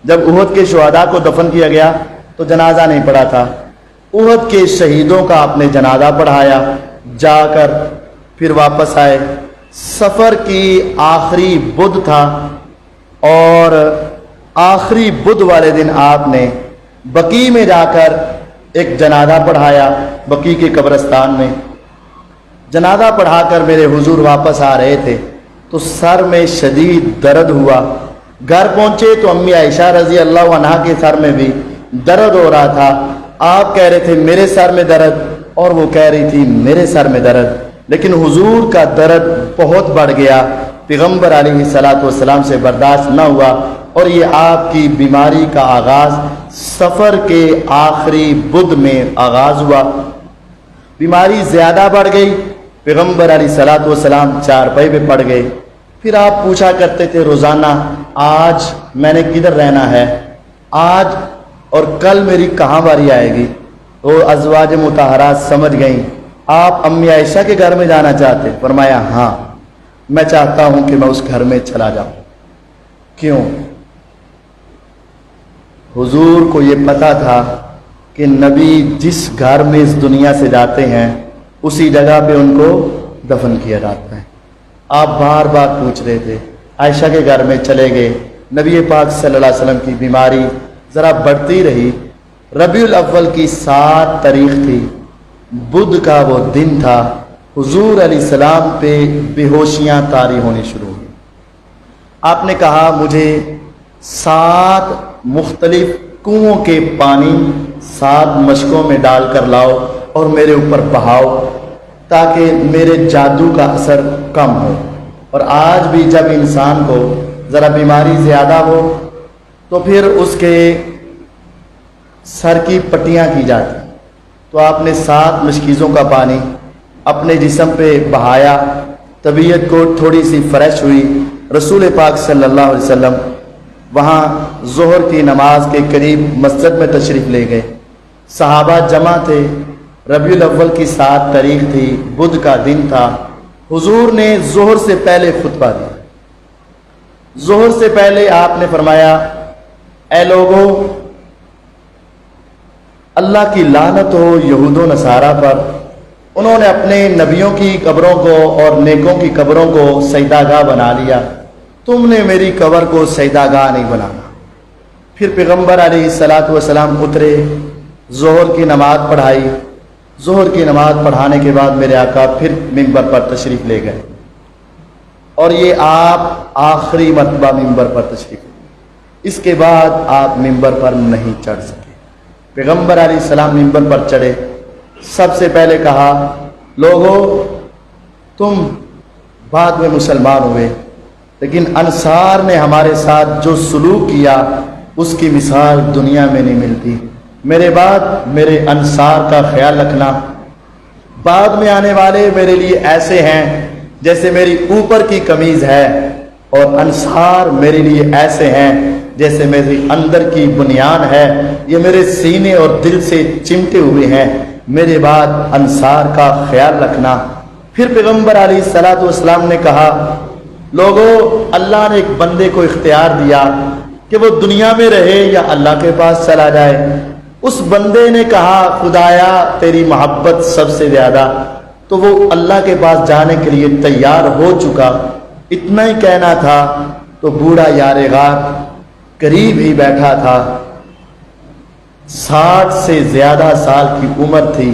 جب احد کے شہداء کو دفن کیا گیا تو جنازہ نہیں پڑھا تھا، احد کے شہیدوں کا آپ نے جنازہ پڑھایا، جا کر پھر واپس آئے۔ سفر کی آخری بدھ تھا اور آخری بدھ والے دن آپ نے بقیع میں جا کر ایک جنازہ پڑھایا، بقیع کے قبرستان میں جنازہ پڑھا کر میرے حضور واپس آ رہے تھے تو سر میں شدید درد ہوا۔ گھر پہنچے تو امی عائشہ رضی اللہ عنہا کے سر میں بھی درد ہو رہا تھا۔ آپ کہہ رہے تھے میرے سر میں درد، اور وہ کہہ رہی تھی میرے سر میں درد، لیکن حضور کا درد بہت بڑھ گیا، پیغمبر علیہ الصلوۃ والسلام سے برداشت نہ ہوا، اور یہ آپ کی بیماری کا آغاز سفر کے آخری بدھ میں آغاز ہوا۔ بیماری زیادہ بڑھ گئی، پیغمبر علیہ الصلوۃ والسلام چارپائی پہ پڑ گئے۔ پھر آپ پوچھا کرتے تھے روزانہ، آج میں نے کدھر رہنا ہے، آج اور کل میری کہاں باری آئے گی؟ وہ ازواج مطہرات سمجھ گئیں آپ امی عائشہ کے گھر میں جانا چاہتے۔ فرمایا ہاں، میں چاہتا ہوں کہ میں اس گھر میں چلا جاؤں۔ کیوں؟ حضور کو یہ پتا تھا کہ نبی جس گھر میں اس دنیا سے جاتے ہیں اسی جگہ پہ ان کو دفن کیا جاتا ہے۔ آپ بار بار پوچھ رہے تھے، عائشہ کے گھر میں چلے گئے۔ نبی پاک صلی اللہ علیہ وسلم کی بیماری ذرا بڑھتی رہی۔ ربیع الاول کی 7 تاریخ تھی، بدھ کا وہ دن تھا، حضور علیہ السلام پہ بے ہوشیاں طاری ہونی شروع ہوئی۔ آپ نے کہا مجھے 7 مختلف کنووں کے پانی 7 مشکوں میں ڈال کر لاؤ اور میرے اوپر بہاؤ تاکہ میرے جادو کا اثر کم ہو۔ اور آج بھی جب انسان کو ذرا بیماری زیادہ ہو تو پھر اس کے سر کی پٹیاں کی جاتی، تو آپ نے 7 مشکیزوں کا پانی اپنے جسم پہ بہایا، طبیعت کو تھوڑی سی فریش ہوئی۔ رسول پاک صلی اللہ علیہ وسلم وہاں ظہر کی نماز کے قریب مسجد میں تشریف لے گئے، صحابہ جمع تھے، ربیع الاول کی 7 تاریخ تھی، بدھ کا دن تھا۔ حضور نے ظہر سے پہلے خطبہ دیا۔ ظہر سے پہلے آپ نے فرمایا، اے لوگوں، اللہ کی لعنت ہو یہود و نصارہ پر، انہوں نے اپنے نبیوں کی قبروں کو اور نیکوں کی قبروں کو سجدہ گاہ بنا لیا، تم نے میری قبر کو سجدہ گاہ نہیں بنانا۔ پھر پیغمبر علیہ الصلوۃ والسلام اترے، ظہر کی نماز پڑھائی۔ ظہر کی نماز پڑھانے کے بعد میرے آقا پھر ممبر پر تشریف لے گئے، اور یہ آپ آخری مرتبہ ممبر پر تشریف لے گئے۔ اس کے بعد آپ ممبر پر نہیں چڑھ سکے۔ پیغمبر علیہ السلام ممبر پر چڑھے، سب سے پہلے کہا، لوگوں تم بعد میں مسلمان ہوئے، لیکن انصار نے ہمارے ساتھ جو سلوک کیا اس کی مثال دنیا میں نہیں ملتی۔ میرے بعد میرے انصار کا خیال رکھنا، بعد میں آنے والے میرے لیے ایسے ہیں جیسے میری اوپر کی قمیض ہے، اور انصار میرے لیے ایسے ہیں جیسے میری اندر کی بنیان ہے، یہ میرے سینے اور دل سے چمٹے ہوئے ہیں، میرے بعد انصار کا خیال رکھنا۔ پھر پیغمبر علیہ الصلوۃ والسلام نے کہا، لوگوں اللہ نے ایک بندے کو اختیار دیا کہ وہ دنیا میں رہے یا اللہ کے پاس چلا جائے۔ اس بندے نے کہا، خدایا تیری محبت سب سے زیادہ، تو وہ اللہ کے پاس جانے کے لیے تیار ہو چکا۔ اتنا ہی کہنا تھا تو بوڑھا یار غار قریب ہی بیٹھا تھا، 60 سے زیادہ سال کی عمر تھی۔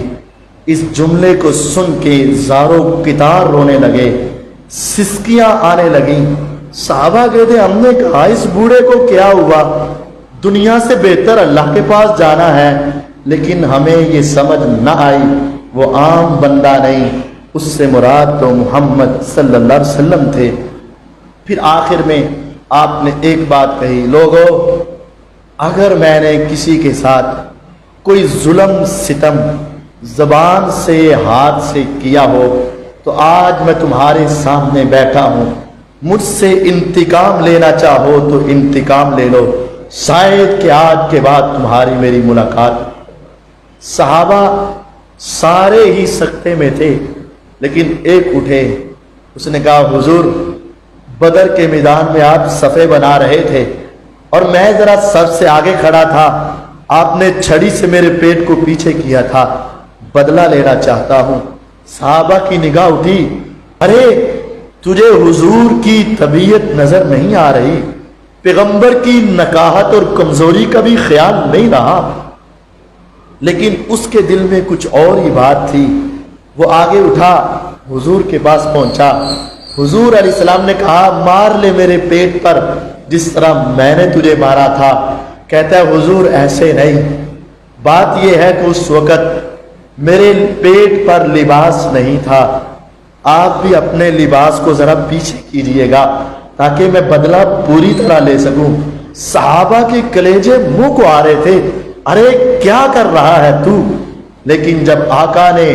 اس جملے کو سن کے زاروں قطار رونے لگے، سسکیاں آنے لگیں۔ صحابہ کہتے ہم نے کہا اس بوڑھے کو کیا ہوا، دنیا سے بہتر اللہ کے پاس جانا ہے، لیکن ہمیں یہ سمجھ نہ آئی وہ عام بندہ نہیں، اس سے مراد تو محمد صلی اللہ علیہ وسلم تھے۔ پھر آخر میں آپ نے ایک بات کہی، لوگوں اگر میں نے کسی کے ساتھ کوئی ظلم ستم زبان سے ہاتھ سے کیا ہو تو آج میں تمہارے سامنے بیٹھا ہوں، مجھ سے انتقام لینا چاہو تو انتقام لے لو، شاید کہ آج کے بعد تمہاری میری ملاقات۔ صحابہ سارے ہی سکتے میں تھے، لیکن ایک اٹھے، اس نے کہا، حضور بدر کے میدان میں آپ صفے بنا رہے تھے، اور میں ذرا سب سے آگے کھڑا تھا، آپ نے چھڑی سے میرے پیٹ کو پیچھے کیا تھا، بدلہ لینا چاہتا ہوں۔ صحابہ کی نگاہ اٹھی، ارے تجھے حضور کی طبیعت نظر نہیں آ رہی؟ پیغمبر کی نکاہت اور کمزوری کا بھی خیال نہیں رہا؟ لیکن اس کے دل میں کچھ اور ہی بات تھی۔ وہ آگے اٹھا، حضور کے پاس پہنچا۔ حضور علیہ السلام نے کہا، مار لے میرے پیٹ پر جس طرح میں نے تجھے مارا تھا۔ کہتا ہے حضور ایسے نہیں، بات یہ ہے کہ اس وقت میرے پیٹ پر لباس نہیں تھا، آپ بھی اپنے لباس کو ذرا پیچھے کیجئے گا تاکہ میں بدلہ پوری طرح لے سکوں۔ صحابہ کے کلیجے منہ کو آ رہے تھے، ارے کیا کر رہا ہے تو؟ لیکن جب آقا نے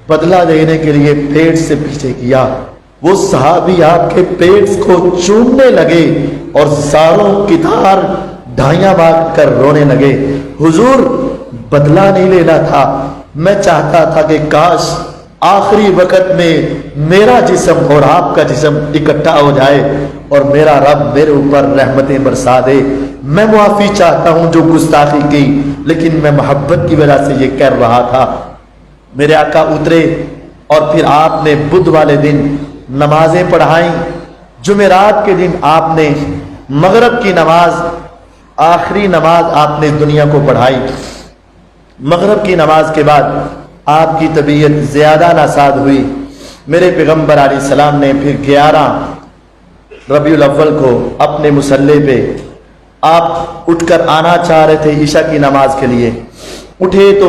بدلہ دینے کے لیے پیٹ سے پیچھے کیا، وہ صحابی آپ کے پیٹ کو چومنے لگے اور زاروں کی دھار ڈھائیاں مار کر رونے لگے۔ حضور بدلہ نہیں لینا تھا، میں چاہتا تھا کہ کاش آخری وقت میں میرا جسم اور آپ کا جسم اکٹھا ہو جائے اور میرا رب میرے اوپر رحمتیں برسا دے۔ میں معافی چاہتا ہوں جو گستاخی کی، لیکن میں محبت کی وجہ سے یہ کہہ رہا تھا۔ میرے آقا اترے اور پھر آپ نے بدھ والے دن نمازیں پڑھائیں۔ جمعرات کے دن آپ نے مغرب کی نماز، آخری نماز آپ نے دنیا کو پڑھائی۔ مغرب کی نماز کے بعد آپ کی طبیعت زیادہ ناساز ہوئی۔ میرے پیغمبر علیہ السلام نے پھر 11 ربیع الاول کو اپنے مصلی پہ آپ اٹھ کر آنا چاہ رہے تھے عشاء کی نماز کے لیے۔ اٹھے تو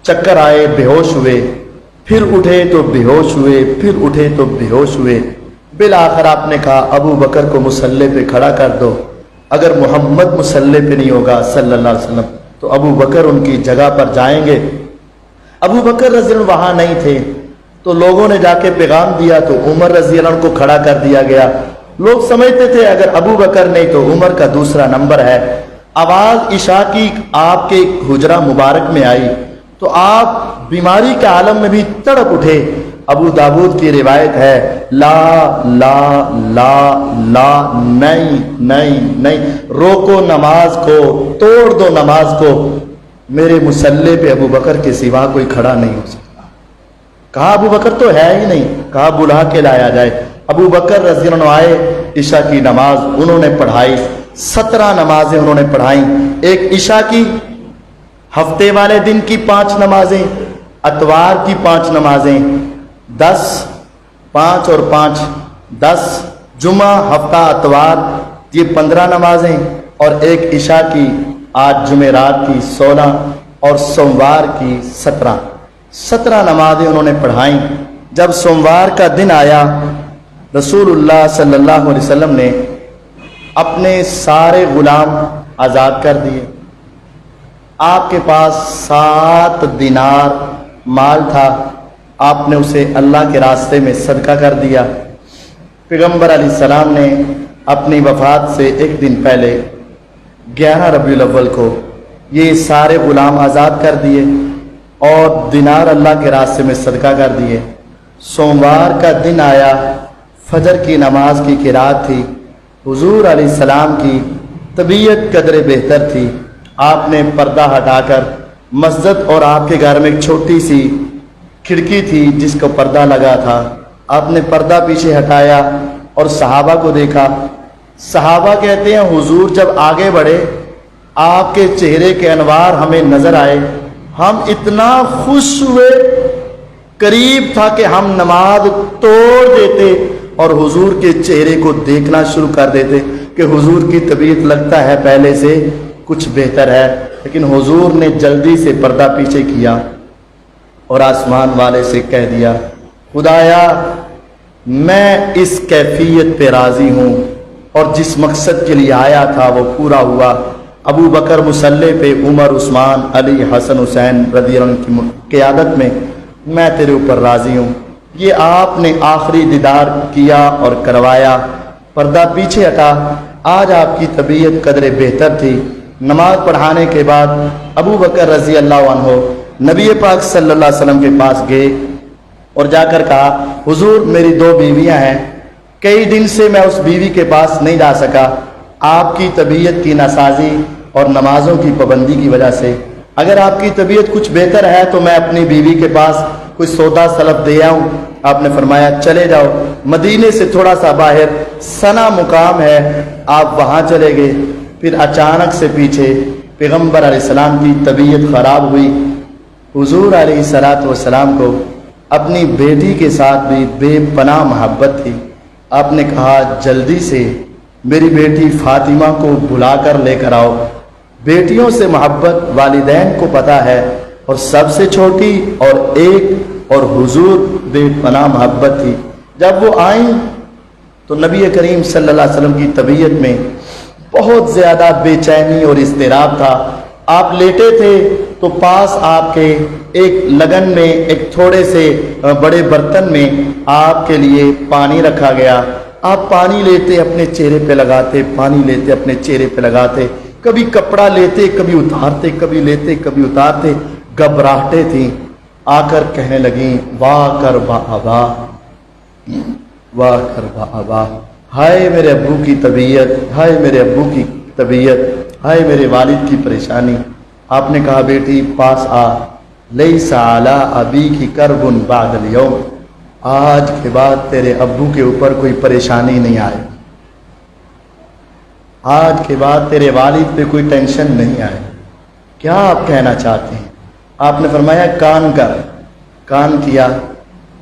چکر آئے، بے ہوش ہوئے، پھر اٹھے تو بے ہوش ہوئے، پھر اٹھے تو بے ہوش ہوئے۔ بالآخر آپ نے کہا ابو بکر کو مصلی پہ کھڑا کر دو، اگر محمد مصلی پہ نہیں ہوگا صلی اللہ علیہ وسلم تو ابو بکر ان کی جگہ پر جائیں گے۔ ابو بکر رضی اللہ عنہ وہاں نہیں تھے تو لوگوں نے جا کے پیغام دیا تو عمر رضی اللہ عنہ کو کھڑا کر دیا گیا۔ لوگ سمجھتے تھے اگر ابو بکر نہیں تو عمر کا دوسرا نمبر ہے۔ آواز عشاء کی آپ کے حجرہ مبارک میں آئی تو آپ بیماری کے عالم میں بھی تڑپ اٹھے۔ ابو داود کی روایت ہے، لا لا لا لا، نہیں نہیں نہیں، روکو نماز کو، توڑ دو نماز کو، میرے مصلی پہ ابو بکر کے سوا کوئی کھڑا نہیں ہو سکتا۔ کہا ابو بکر تو ہے ہی نہیں، کہا بلا کے لایا جائے۔ ابو بکر رضی اللہ عنہ آئے، عشاء کی نماز انہوں نے پڑھائی، 17 نمازیں انہوں نے پڑھائیں۔ ایک عشاء کی، ہفتے والے دن کی 5 نمازیں، اتوار کی 5 نمازیں، 10 5 اور 5 10، جمعہ ہفتہ اتوار یہ 15 نمازیں، اور ایک عشاء کی آج جمعرات کی 16 اور سوموار کی 17 نمازیں انہوں نے پڑھائیں۔ جب سوموار کا دن آیا، رسول اللہ صلی اللہ علیہ وسلم نے اپنے سارے غلام آزاد کر دیے۔ آپ کے پاس 7 دینار مال تھا، آپ نے اسے اللہ کے راستے میں صدقہ کر دیا۔ پیغمبر علیہ السلام نے اپنی وفات سے ایک دن پہلے 11 ربیع الاول کو یہ سارے غلام آزاد کر دیے اور دینار اللہ کے راستے میں صدقہ کر دیے۔ سوموار کا دن آیا، فجر کی نماز کی قرات تھی۔ حضور علیہ السلام کی طبیعت قدرے بہتر تھی۔ آپ نے پردہ ہٹا کر مسجد اور آپ کے گھر میں ایک چھوٹی سی کھڑکی تھی جس کو پردہ لگا تھا، آپ نے پردہ پیچھے ہٹایا اور صحابہ کو دیکھا۔ صحابہ کہتے ہیں حضور جب آگے بڑھے، آپ کے چہرے کے انوار ہمیں نظر آئے، ہم اتنا خوش ہوئے، قریب تھا کہ ہم نماز توڑ دیتے اور حضور کے چہرے کو دیکھنا شروع کر دیتے کہ حضور کی طبیعت لگتا ہے پہلے سے کچھ بہتر ہے۔ لیکن حضور نے جلدی سے پردہ پیچھے کیا اور آسمان والے سے کہہ دیا، خدایا میں اس کیفیت پہ راضی ہوں اور جس مقصد کے لیے آیا تھا وہ پورا ہوا۔ ابو بکر مصلی پہ، عمر، عثمان، علی، حسن، حسین رضی اللہ عنہ کی قیادت میں تیرے اوپر راضی ہوں۔ یہ آپ نے آخری دیدار کیا اور کروایا، پردہ پیچھے ہٹا۔ آج آپ کی طبیعت قدرے بہتر تھی۔ نماز پڑھانے کے بعد ابو بکر رضی اللہ عنہ نبی پاک صلی اللہ علیہ وسلم کے پاس گئے اور جا کر کہا، حضور میری 2 بیویاں ہیں، کئی دن سے میں اس بیوی کے پاس نہیں جا سکا، آپ کی طبیعت کی ناسازی اور نمازوں کی پابندی کی وجہ سے اگر آپ کی طبیعت کچھ بہتر ہے تو میں اپنی بیوی کے پاس کوئی سودا سلف دے آؤں۔ آپ نے فرمایا چلے جاؤ، مدینے سے تھوڑا سا باہر سنا مقام ہے، آپ وہاں چلے گئے۔ پھر اچانک سے پیچھے پیغمبر علیہ السلام کی طبیعت خراب ہوئی۔ حضور علیہ الصلوۃ والسلام کو اپنی بیٹی کے ساتھ بھی بے پناہ محبت تھی۔ آپ نے کہا جلدی سے میری بیٹی فاطمہ کو بلا کر لے کر آؤ۔ بیٹیوں سے محبت والدین کو پتہ ہے، اور سب سے چھوٹی اور حضور بے پناہ محبت تھی۔ جب وہ آئیں تو نبی کریم صلی اللہ علیہ وسلم کی طبیعت میں بہت زیادہ بے چینی اور اضطراب تھا۔ آپ لیٹے تھے تو پاس آپ کے ایک لگن میں ایک تھوڑے سے بڑے برتن میں آپ کے لیے پانی رکھا گیا۔ آپ پانی لیتے اپنے چہرے پہ لگاتے، پانی لیتے اپنے چہرے پہ لگاتے، کبھی کپڑا لیتے کبھی اتارتے، کبھی لیتے کبھی اتارتے، گھبراہٹیں تھیں۔ آ کر کہنے لگیں واہ کر با ابا، واہ کر با ابا، ہائے میرے ابو کی طبیعت، ہائے میرے ابو کی طبیعت، ہائے میرے والد کی پریشانی۔ آپ نے کہا بیٹی پاس آ، لیس علی ابیک کرب بعد الیوم، آج کے بعد تیرے ابو کے اوپر کوئی پریشانی نہیں آئے، آج کے بعد تیرے والد پہ کوئی ٹینشن نہیں آئے۔ کیا آپ کہنا چاہتے ہیں؟ آپ نے فرمایا کان کر۔ کان کیا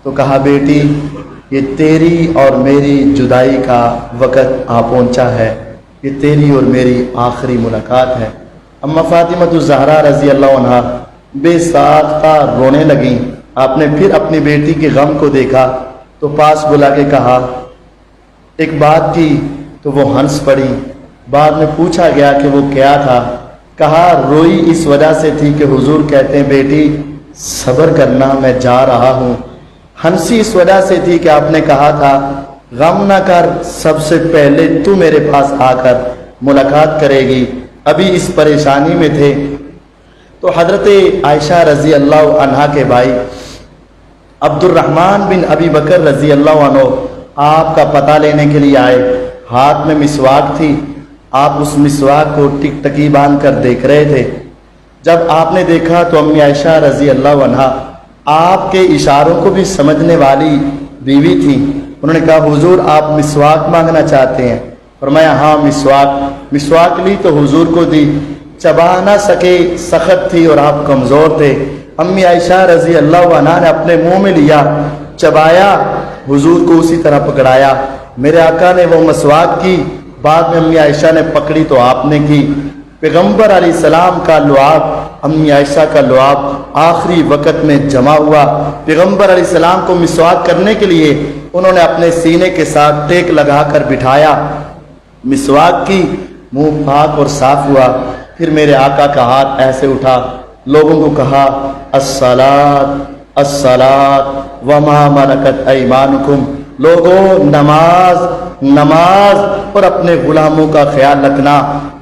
تو کہا بیٹی یہ تیری اور میری جدائی کا وقت آ پہنچا ہے، یہ تیری اور میری آخری ملاقات ہے۔ اما فاطمہ الزہرا رضی اللہ عنہا بے ساختہ رونے لگیں۔ آپ نے پھر اپنی بیٹی کے غم کو دیکھا تو پاس بلا کے کہا، ایک بات کی تو وہ ہنس پڑی۔ بعد میں پوچھا گیا کہ وہ کیا تھا، کہا روئی اس وجہ سے تھی کہ حضور کہتے ہیں بیٹی صبر کرنا میں جا رہا ہوں۔ ہنسی اس وجہ سے تھی کہ آپ نے کہا تھا غم نہ کر، سب سے پہلے تو میرے پاس آ کر ملاقات کرے گی۔ ابھی اس پریشانی میں تھے تو حضرت عائشہ رضی اللہ عنہا کے بھائی عبد الرحمن بن ابی بکر رضی اللہ عنہ آپ کا پتہ لینے کے لیے آئے۔ ہاتھ میں مسواک تھی، آپ اس مسواک کو ٹک ٹکی باندھ کر دیکھ رہے تھے۔ جب آپ نے دیکھا تو امی عائشہ رضی اللہ عنہا آپ کے اشاروں کو بھی سمجھنے والی بیوی تھی۔ انہوں نے کہا حضور آپ مسواک مانگنا چاہتے ہیں؟ فرمایا ہاں مسواک۔ مسواک لی تو حضور کو دی، چبا نہ سکے، سخت تھی اور آپ کمزور تھے۔ امی عائشہ رضی اللہ عنہا نے اپنے منہ میں لیا، چبایا، حضور کو اسی طرح پکڑایا۔ میرے آقا نے وہ مسواک کی، بعد میں امی عائشہ نے پکڑی تو آپ نے کی۔ پیغمبر علیہ السلام کا لعاب، امی عائشہ کا لعاب آخری وقت میں جمع ہوا۔ پیغمبر علیہ السلام کو مسواک کرنے کے لیے انہوں نے اپنے سینے کے ساتھ ٹیک لگا کر بٹھایا، مسواک کی، منہ پاک اور صاف ہوا۔ پھر میرے آقا کا ہاتھ ایسے اٹھا، لوگوں کو کہا الصلاۃ الصلاۃ وما ملکت ایمانکم، لوگوں نماز نماز اور اپنے غلاموں کا خیال رکھنا۔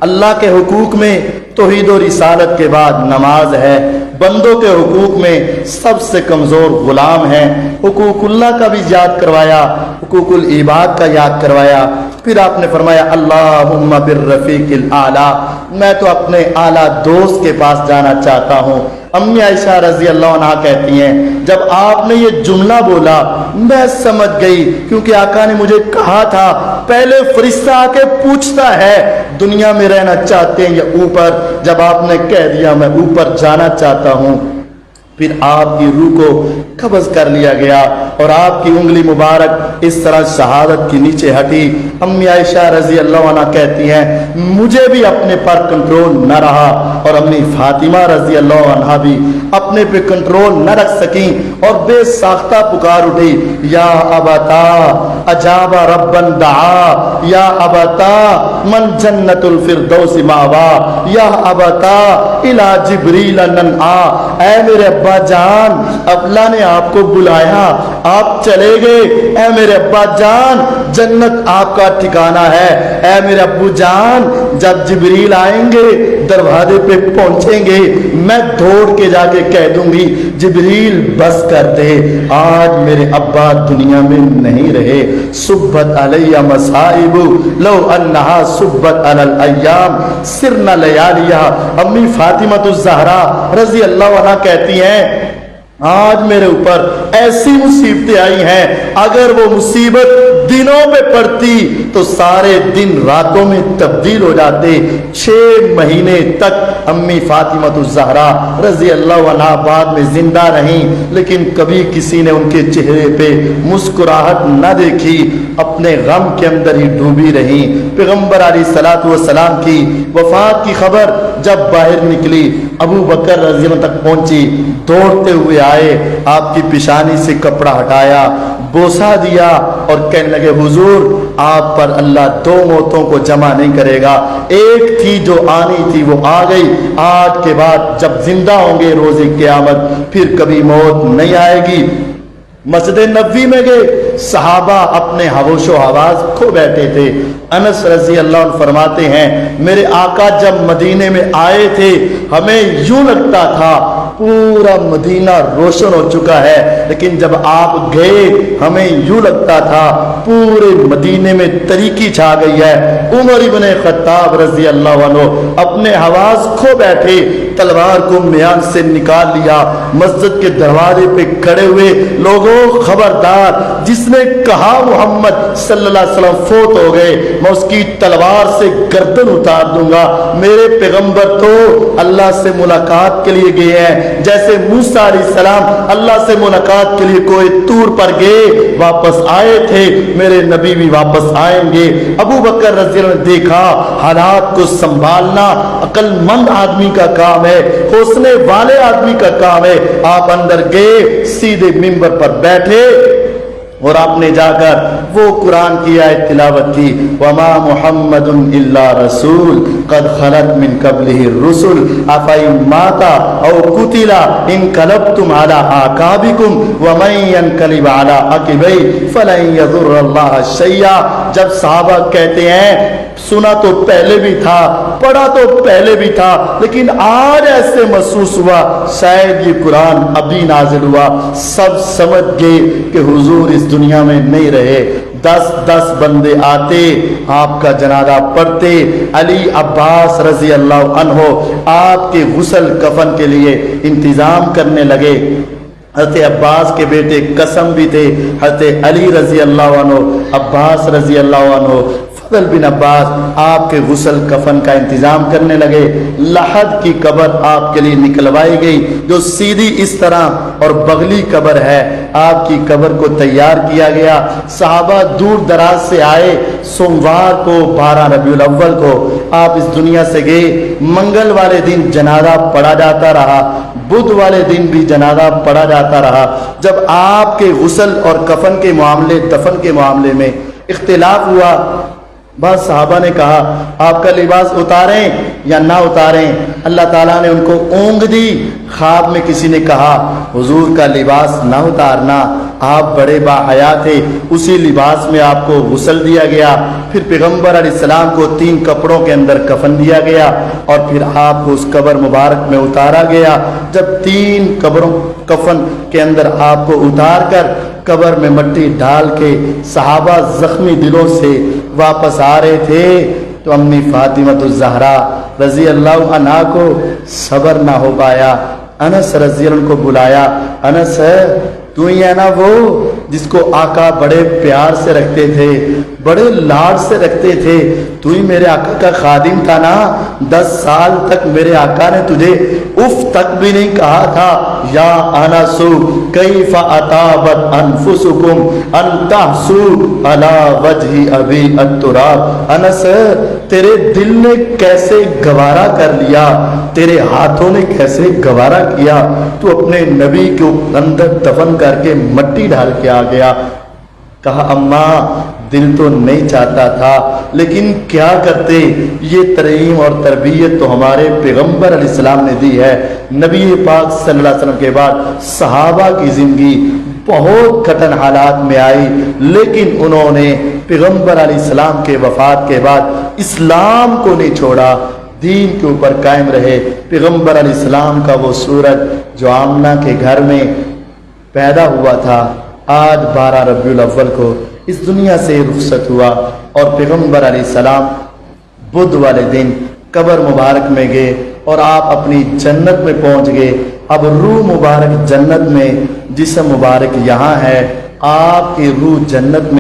اللہ کے حقوق میں توحید و رسالت کے بعد نماز ہے، بندوں کے حقوق میں سب سے کمزور غلام ہیں۔ حقوق اللہ کا بھی یاد کروایا، حقوق العباد کا یاد کروایا۔ پھر آپ نے فرمایا اللہم بالرفیق الاعلی، میں تو اپنے اعلیٰ دوست کے پاس جانا چاہتا ہوں۔ امی عائشہ رضی اللہ عنہا کہتی ہیں جب آپ نے یہ جملہ بولا میں سمجھ گئی، کیونکہ آقا نے مجھے کہا تھا پہلے فرشتہ آ کے پوچھتا ہے دنیا میں رہنا چاہتے ہیں یا اوپر۔ جب آپ نے کہہ دیا میں اوپر جانا چاہتا ہوں، پھر آپ کی روح کو قبض کر لیا گیا اور آپ کی انگلی مبارک اس طرح شہادت کی نیچے ہٹی۔ امی عائشہ رضی اللہ عنہا کہتی ہیں مجھے بھی اپنے پر کنٹرول نہ رہا، اور امی فاطمہ رضی اللہ عنہا بھی اپنے پہ کنٹرول نہ رکھ سکیں اور بے ساختہ پکار اٹھی، یا ابتا اجاب ربا دعا، یا ابتا من جنت الفردوس ماوا، یا ابتا الی جبریل ننعا، اے میرے ابا جان اللہ نے آپ کو بلایا، آپ چلے گئے، اے میرے ابا جان جنت آپ کا ٹھکانہ ہے، اے میرے ابو جان جب جبریل آئیں گے دروازے پہ پہنچیں گے میں دوڑ کے جا کے کہہ دوں گی جبریل بس کر دے، آج میرے ابا دنیا میں نہیں رہے، صبت علیہ مصائب لو انہا صبت علی الایام سرنا لیالیہ۔ امی فاطمہ الزہرا رضی اللہ عنہ کہتی ہیں آج میرے اوپر ایسی مصیبتیں آئی ہیں، اگر وہ مصیبت دنوں میں پڑتی تو سارے دن راتوں میں تبدیل ہو جاتے۔ 6 مہینے تک امی فاطمہ الزہرا رضی اللہ عنہ بعد میں زندہ رہیں، لیکن کبھی کسی نے ان کے چہرے پہ مسکراہٹ نہ دیکھی، اپنے غم کے اندر ہی ڈوبی رہیں۔ پیغمبر علیہ الصلوۃ والسلام کی وفات کی خبر جب باہر نکلی، ابو بکر رضی اللہ عنہ تک پہنچی، دوڑتے ہوئے آئے، آپ کی پیشانی سے کپڑا ہٹایا، بوسہ دیا اور کہنے لگے حضور آپ پر اللہ 2 موتوں کو جمع نہیں کرے گا، ایک تھی جو آنی تھی وہ آ گئی، آج کے بعد جب زندہ ہوں گے روز قیامت پھر کبھی موت نہیں آئے گی۔ مسجد نبوی میں گئے، صحابہ اپنے ہوش و حواس کھو بیٹھے تھے۔ انس رضی اللہ عنہ فرماتے ہیں میرے آقا جب مدینے میں آئے تھے ہمیں یوں لگتا تھا پورا مدینہ روشن ہو چکا ہے، لیکن جب آپ گئے ہمیں یوں لگتا تھا پورے مدینے میں تاریکی چھا گئی ہے۔ عمر ابن خطاب رضی اللہ عنہ اپنے حواس کھو بیٹھے، تلوار کو میان سے نکال لیا، مسجد کے دروازے پہ کھڑے ہوئے، لوگوں خبردار جس نے کہا محمد صلی اللہ علیہ وسلم فوت ہو گئے میں اس کی تلوار سے گردن اتار دوں گا۔ میرے پیغمبر تو اللہ سے ملاقات کے لیے گئے ہیں، جیسے موسیٰ علیہ السلام اللہ سے ملاقات کے لیے کوئی طور پر گئے واپس آئے تھے، میرے نبی بھی واپس آئیں گے۔ ابو بکر رضی اللہ عنہ نے دیکھا حالات کو سنبھالنا عقل مند آدمی کا کام ہے، حوصلے والے آدمی کا کام ہے۔ آپ اندر گئے، سیدھے منبر پر بیٹھے اور آپ نے جا کر وہ قرآن کی آیت تلاوت کی، وما محمد الا رسول قد خلت من قبلہ الرسل افئن مات او قتل انقلبتم علی اعقابکم ومن ينقلب علی عقبیہ فلن یضر اللہ شیئا۔ جب صحابہ کہتے ہیں سنا تو پہلے بھی تھا، پڑھا تو پہلے بھی تھا، لیکن آج ایسے محسوس ہوا شاید یہ قرآن ابھی نازل ہوا، سب سمجھ گئے کہ حضور اس دنیا میں نہیں رہے۔ 10 بندے آتے، آپ کا جنازہ پڑھتے، علی عباس رضی اللہ عنہ آپ کے غسل کفن کے لیے انتظام کرنے لگے۔ حضرت عباس کے بیٹے قسم بھی تھے، حضرت علی رضی اللہ عنہ، عباس رضی اللہ عنہ، فضل بن عباس آپ کے غسل کفن کا انتظام کرنے لگے۔ لحد کی قبر آپ کے لیے نکلوائی گئی جو سیدھی اس طرح اور بغلی قبر ہے، آپ کی قبر کو تیار کیا گیا۔ صحابہ دور دراز سے آئے، سوموار کو 12 ربیع الاول کو آپ اس دنیا سے گئے، منگل والے دن جنازہ پڑھا جاتا رہا، بدھ والے دن بھی جنازہ پڑھا جاتا رہا۔ جب آپ کے غسل اور کفن کے معاملے دفن کے معاملے میں اختلاف ہوا، بعض صحابہ نے کہا آپ کا لباس اتاریں یا نہ اتاریں، اللہ تعالیٰ نے ان کو اونگ دی۔ خواب میں کسی نے کہا حضور کا لباس نہ اتارنا، آپ بڑے باحیا تھے، اسی لباس میں آپ کو غسل دیا گیا، پھر پیغمبر علیہ السلام کو 3 کپڑوں کے اندر کفن دیا گیا اور پھر آپ کو اس قبر مبارک میں اتارا گیا۔ جب 3 قبروں کفن کے اندر آپ کو اتار کر قبر میں مٹی ڈال کے صحابہ زخمی دلوں سے واپس آ رہے تھے تو امی فاطمہ الزہرا رضی اللہ عنہا کو صبر نہ ہو پایا، انس رضی اللہ عنہ کو بلایا، انس تو ہی ہے نا وہ جس کو آقا بڑے پیار سے رکھتے تھے، بڑے لاڈ سے رکھتے تھے، تو ہی میرے آقا کا خادم تھا نا، 10 سال تک میرے آقا نے تجھے اف تک بھی نہیں کہا تھا۔ یا انس کیف اطابت انفسکم ان تحسوا علی وجہ ابی التراب، انس تیرے دل نے کیسے گوارا کر لیا، تیرے ہاتھوں نے کیسے گوارا کیا، تو اپنے نبی کے اندر دفن کر کے مٹی ڈال کے آ گیا۔ کہا اماں دل تو نہیں چاہتا تھا لیکن کیا کرتے، یہ ترہیم اور تربیت تو ہمارے پیغمبر علیہ السلام نے دی ہے۔ نبی پاک صلی اللہ علیہ وسلم کے بعد صحابہ کی زندگی بہت کٹن حالات میں آئی، لیکن انہوں نے پیغمبر علیہ السلام کے وفات کے بعد اسلام کو نہیں چھوڑا، دین کے اوپر قائم رہے۔ پیغمبر علیہ السلام کا وہ سورج جو آمنہ کے گھر میں پیدا ہوا تھا، آج 12 ربیع الاول کو اس دنیا سے رخصت ہوا، اور پیغمبر علیہ السلام بدھ والے دن قبر مبارک میں گئے اور آپ اپنی جنت میں پہنچ گئے۔ اب روح مبارک جنت میں، جسم مبارک یہاں ہے، آپ کی روح جنت میں